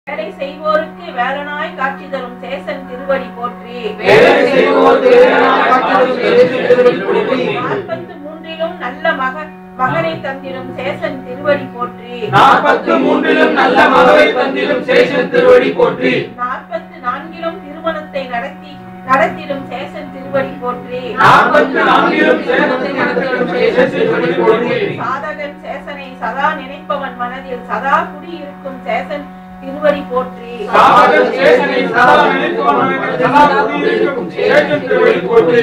வேலை செய்வோருக்கு வேலனாய் காட்சி தரும் சேசன் திருவடி போற்றி. 43லும் நல்ல மகனை தந்திடும் சேசன் திருவடி போற்றி. 43லும் நல்ல மகவை தந்திடும் சேசன் திருவடி போற்றி. 44லும் திருமணத்தை நடத்திடும் சேசன் திருவடி போற்றி. 44லும் சேசனை நடத்திடும் சேசன் திருவடி போற்றி. சாதகன் சேசனை சதா நினைப்பவன் மனதில் சதா குடியிருக்கும் சேசன் திருவடி போற்றி. சாதகன் சேசனை சதா நினைப்பவன் மனதில் சதா குடியிருக்கும் சேசன் திருவடி போற்றி.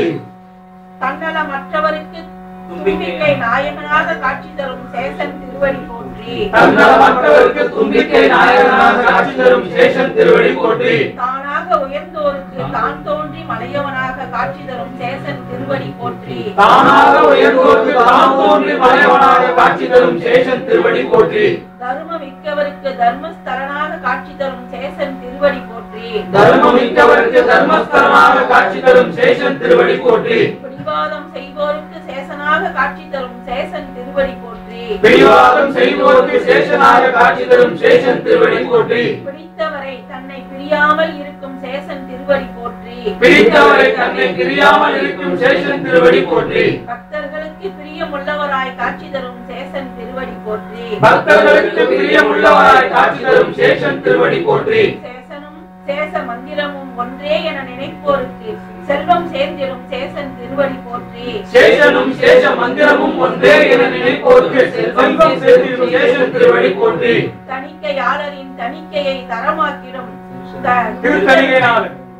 தன்னலமற்றவருக்கு தும்பிக்கை நாயகனாக காட்சி தரும் சேசன் திருவடி போற்றி. தன்னலமற்றவருக்கு தும்பிக்கை நாயகனாக காட்சி தரும் சேசன் திருவடி போற்றி. தானாக உயர்ந்தோருக்கு தான் தோன்றி மலையவனாக காட்சி தரும் சேசன் திருவடி போற்றி. தானாக உயர்ந்தோருக்கு தான் தோன்றி மலையவனாக காட்சி தரும் சேசன் திருவடி போற்றி. தர்மமிக்கவருக்கு தர்மஸ்தலனாக காட்சி தரும் சேசன் திருவடி போற்றி. தர்மமிக்கவருக்கு தர்மஸ்தலனாக காட்சி தரும் சேசன் திருவடி போற்றி. பிடிவாதம் செய்வோருக்கு சேசனாக காட்சி தரும் சேசன் திருவடி போற்றி. பிடிவாதம் செய்வோருக்கு சேசனாக காட்சி தரும் சேசன் திருவடி போற்றி. பிடித்தவரை தன்னை பிரியாமல் இருக்கும் சேசன் திருவடி போற்றி. பிடித்தவரை தன்னை பிரியாமல் இருக்கும் சேசன் திருவடி போற்றி. பக்தர்களுக்கு பிரியமுள்ளவராய் காட்சி தரும் சேசன் திருவடி போற்றி. பக்தர்களுக்கு பிரியமுள்ளவராய் காட்சி தரும் சேசன் திருவடி போற்றி. சேசனும் சேச மந்திரமும் ஒன்றே என நினைப்போருக்கு செல்வம் சேர்ந்திடும் சேசன் திருவடி போற்றி. சேசனும் சேச மந்திரமும் ஒன்றே என நினைப்போருக்கு செல்வம் சேர்ந்திடும் சேசன் திருவடி போற்றி. தணிக்கையாளரின் தணிக்கையை தரமாக்கிடும்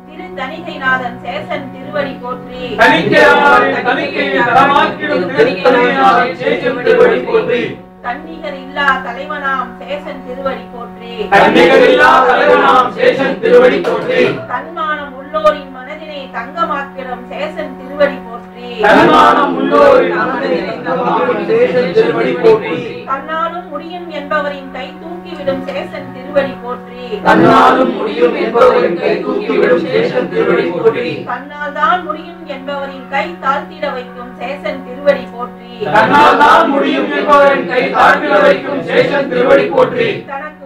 திருத்தணிகைநாதன் சேசன் திருவடி போற்றி. தணிக்கையாளரின் தணிக்கையை தரமாக்கிடும் திருத்தணிகைநாதன் சேசன் திருவடி போற்றி. தன்னிகர் இல்லா தலைவனாம் சேசன் திருவடி போற்றி. தன்னிகர் இல்லா தலைவனாம் சேசன் திருவடி போற்றி. தன்மானம் உள்ளோரின் மனதினை தங்கமாக்கிடும் சேசன் திருவடி போற்றி. தன்மானம் உள்ளோரின் மனதினை தங்கமாக்கிடும் சேசன் திருவடி போற்றி. தன்னாலும் முடியும் என்பவரின் கை தூக்கிவிடும் சேசன் திருவடி போற்றி. தன்னாலும் முடியும் என்பவரின் கை தூக்கிவிடும் சேசன் திருவடி போற்றி. தன்னால் தான் முடியும் என்பவரின் கை தாழ்த்திட வைக்கும் சேசன் திருவடி போற்றி. தன்னால் தான் முடியும் என்பவரின் கை தாழ்த்திட வைக்கும் சேசன் திருவடி போற்றி. தனக்கு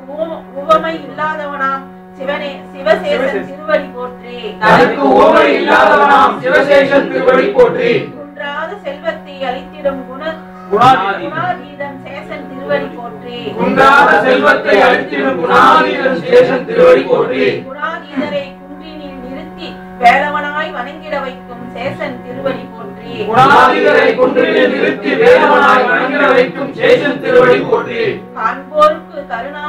உவமை இல்லாதவனாம் சிவசேசன் திருவடி போற்றி. தனக்கு உவமை இல்லாதவனாம் சிவசேசன் திருவடி போற்றி. குன்றாத செல்வத்தை அளித்திடும் குணாதீதன் சேசன் திருவடி போற்றி. குன்றாத செல்வத்தை அளித்திடும் குணாதீதன் சேசன் திருவடி போற்றி. குணாதீதரை குன்றினில் நிறுத்தி வேலவனாய் வணங்கிட வைக்கும் சேசன் திருவடி போற்றி. குணாதீதரை குன்றினில் நிறுத்தி வேலவனாய் வணங்கிட வைக்கும் சேசன் திருவடி போற்றி. காண்போருக்கு கருணா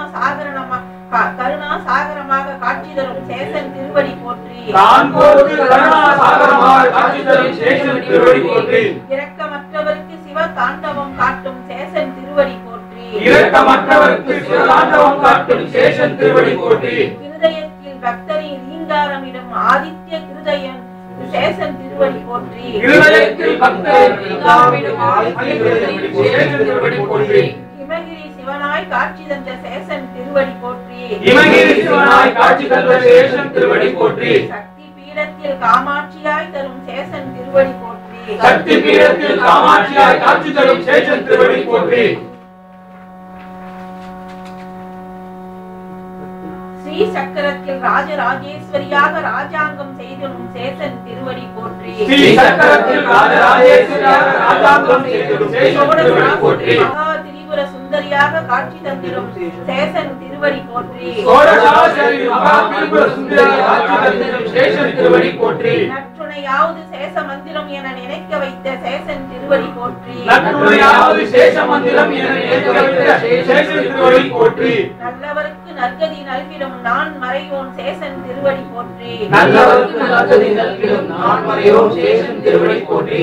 சாகரமாக காட்சி தரும் சேசன் திருவடி போற்றி. காண்போருக்கு கருணா சாகரமாக காட்சி தரும் சேசன் திருவடி போற்றி. இரக்கமற்றவருக்கு சிவ தாண்டவம் காட்டும் சேசன் திருவடி போற்றி. இரக்கமற்றவருக்கு சிவ தாண்டவம் காட்டும் சேசன் திருவடி போற்றி. இருதயத்தில் பக்தரின் ரீங்காரமிடும் ஆதித்ய கிருதயன் சேசன் திருவடி போற்றி. இருதயத்தில் பக்தரின் ரீங்காரமிடும் ஆதித்ய கிருதயன் சேசன் திருவடி போற்றி. இமகிரி சிவனாய் காட்சி தந்த சேசன் திருவடி போற்றி. இமகிரி சிவனாய் காட்சி தந்த சேசன் திருவடி போற்றி. சக்தி பீடத்தில் காமாட்சியாய் தரும் சேசன் திருவடி போற்றி. சக்தி பீடத்தில் காமாட்சியாய் காட்சி தரும் சேசன் திருவடி போற்றி. ஸ்ரீ சக்கரத்தில் ராஜராஜேஸ்வரியாக ராஜாங்கம் செய்திடும் சேசன் திருவடி போற்றி. ஸ்ரீ சக்கரத்தில் ராஜராஜேஸ்வரியாக ராஜாங்கம் செய்திடும் சேசன் திருவடி போற்றி. மகா திரிபுர சுந்தரியாக காட்சி தந்திடும் சேசன் திருவடி போற்றி. சோடசாஸ்வரி மகா திரிபுர சுந்தரியாக காட்சி தந்திடும் சேசன் திருவடி போற்றி. நற்றுணையாவது சேச மந்திரம் என நினைக்க வைத்த சேசன் திருவடி போற்றி. நற்றுணையாவது சேச மந்திரம் என நினைக்க வைத்த சேசன் திருவடி போற்றி. நல்லவருக்கு நற்கதி நல்கிடும் நான் மறையோன் சேசன் திருவடி போற்றி. நல்லவருக்கு நற்கதி நல்கிடும் நான் மறையோன் சேசன் திருவடி போற்றி.